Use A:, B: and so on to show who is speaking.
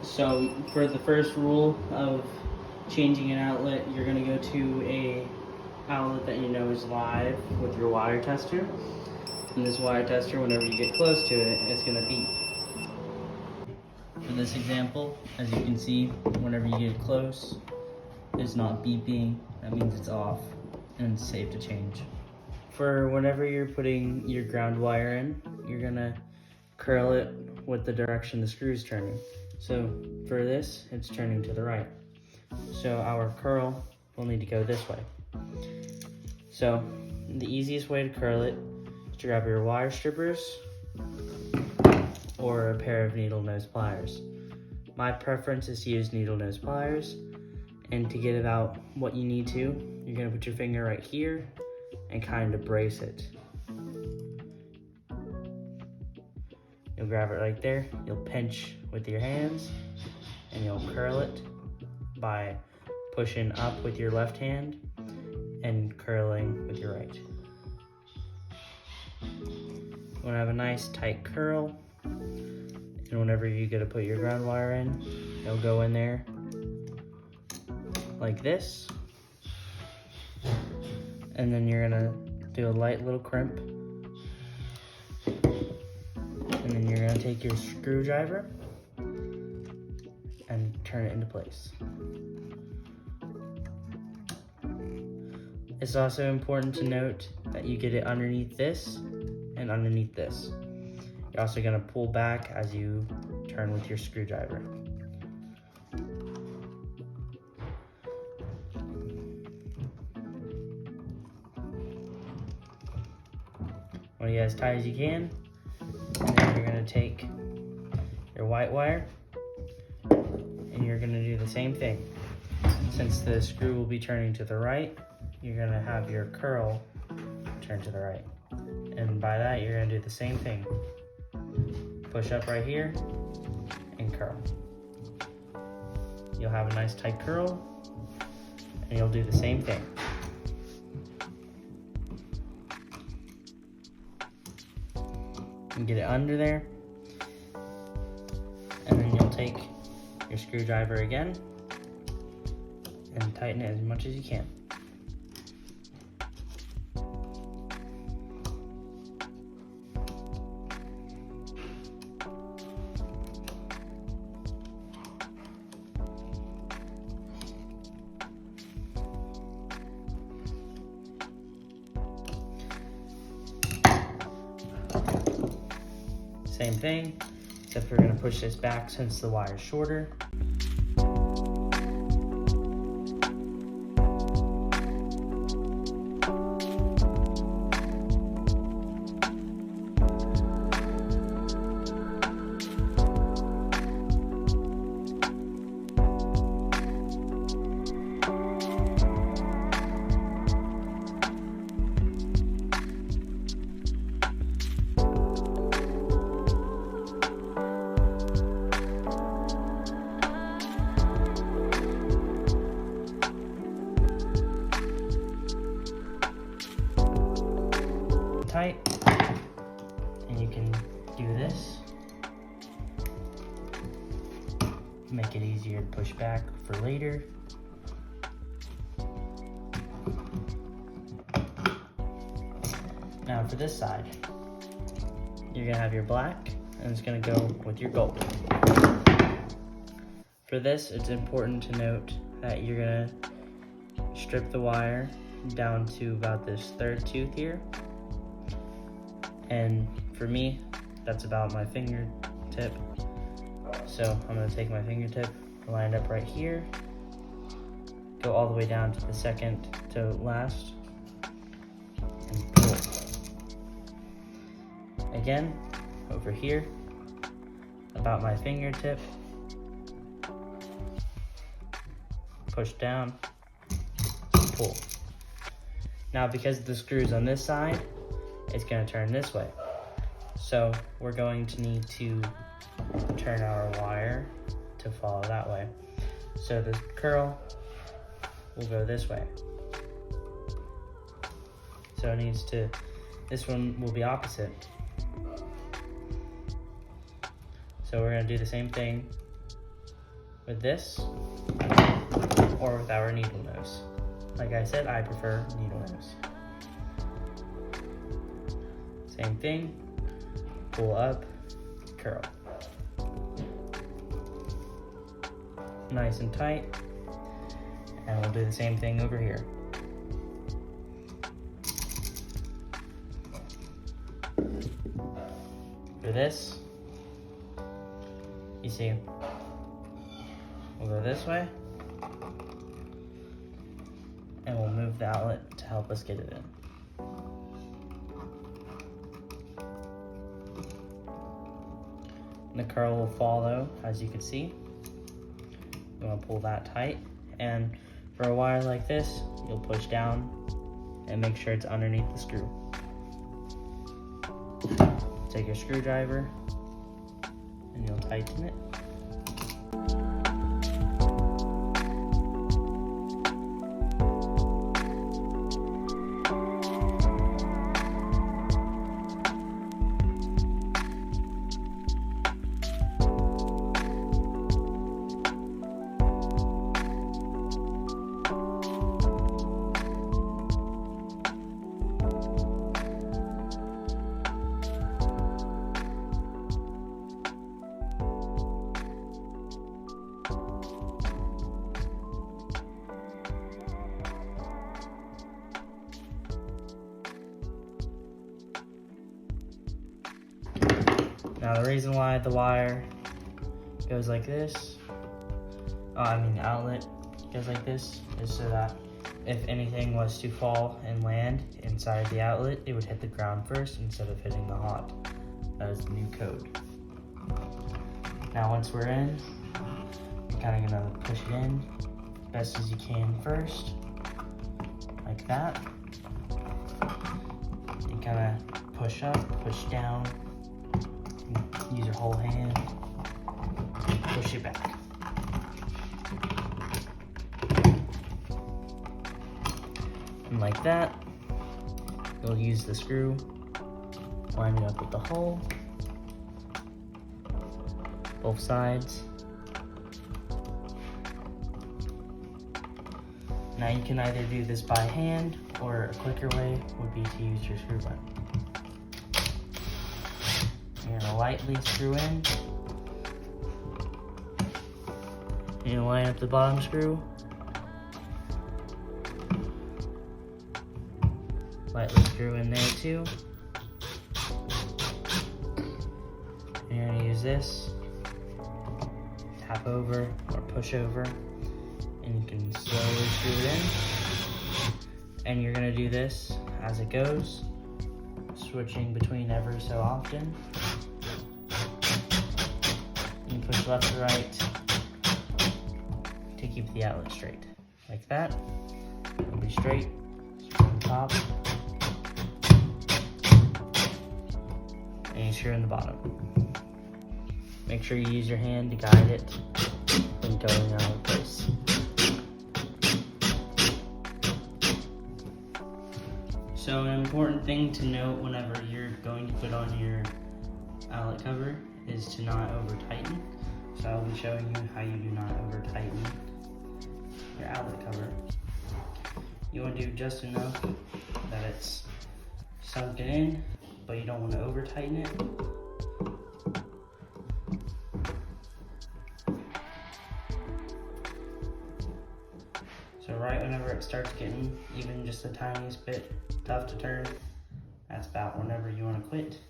A: So for the first rule of changing an outlet, you're going to go to a outlet that you know is live with your wire tester. And this wire tester, whenever you get close to it, it's going to beep. For this example, as you can see, whenever you get close, it's not beeping. That means it's off and it's safe to change. For whenever you're putting your ground wire in, you're going to curl it with the direction the screw is turning. So for this, it's turning to the right. So our curl will need to go this way. So the easiest way to curl it is to grab your wire strippers or a pair of needle nose pliers. My preference is to use needle nose pliers, and to get about what you need to, you're gonna put your finger right here and kind of brace it. You'll grab it right there, you'll pinch with your hands, and you'll curl it by pushing up with your left hand and curling with your right. You wanna have a nice tight curl, and whenever you go to put your ground wire in, it'll go in there like this. And then you're gonna do a light little crimp. And then you're gonna take your screwdriver and turn it into place. It's also important to note that you get it underneath this and underneath this. You're also gonna pull back as you turn with your screwdriver. Want to get as tight as you can, and then you're gonna take your white wire and you're gonna do the same thing. Since the screw will be turning to the right, you're gonna have your curl turn to the right. And by that, you're gonna do the same thing. Push up right here and curl. You'll have a nice tight curl, and you'll do the same thing. And get it under there, and then you'll take your screwdriver again and tighten it as much as you can. Same thing, except we're gonna push this back since the wire is shorter. Tight, and you can do this. Make it easier to push back for later. Now for this side, you're gonna have your black, and it's gonna go with your gold. For this, it's important to note that you're gonna strip the wire down to about this third tooth here. And for me, that's about my fingertip. So I'm gonna take my fingertip, line it up right here, go all the way down to the second to last, and pull. Again, over here, about my fingertip, push down, pull. Now because the screw's on this side, it's gonna turn this way. So we're going to need to turn our wire to follow that way. So the curl will go this way. So it needs to, this one will be opposite. So we're gonna do the same thing with this or with our needle nose. Like I said, I prefer needle nose. Same thing, pull up, curl. Nice and tight. And we'll do the same thing over here. For this, you see, we'll go this way, and we'll move the outlet to help us get it in. The curl will follow, as you can see. You want to pull that tight, and for a wire like this, you'll push down and make sure it's underneath the screw. Take your screwdriver and you'll tighten it. Now the reason why the wire goes like this, the outlet goes like this, is so that if anything was to fall and land inside the outlet, it would hit the ground first instead of hitting the hot. That is the new code. Now once we're in, you're kind of gonna push it in best as you can first, like that. You kind of push up, push down. Use your whole hand, push it back. And like that, you'll use the screw, line it up with the hole, both sides. Now you can either do this by hand, or a quicker way would be to use your screw button. You're gonna lightly screw in. You're gonna line up the bottom screw. Lightly screw in there too. And you're gonna use this. Tap over or push over. And you can slowly screw it in. And you're gonna do this as it goes, switching between every so often. You push left to right to keep the outlet straight. Like that. It'll be straight from the top. And you screw in the bottom. Make sure you use your hand to guide it when going out of place. So an important thing to note whenever you're going to put on your outlet cover is to not over tighten. So I'll be showing you how you do not over tighten your outlet cover. You want to do just enough that it's sunken in, but you don't want to over tighten it. So right whenever it starts getting even just the tiniest bit tough to turn, that's about whenever you want to quit.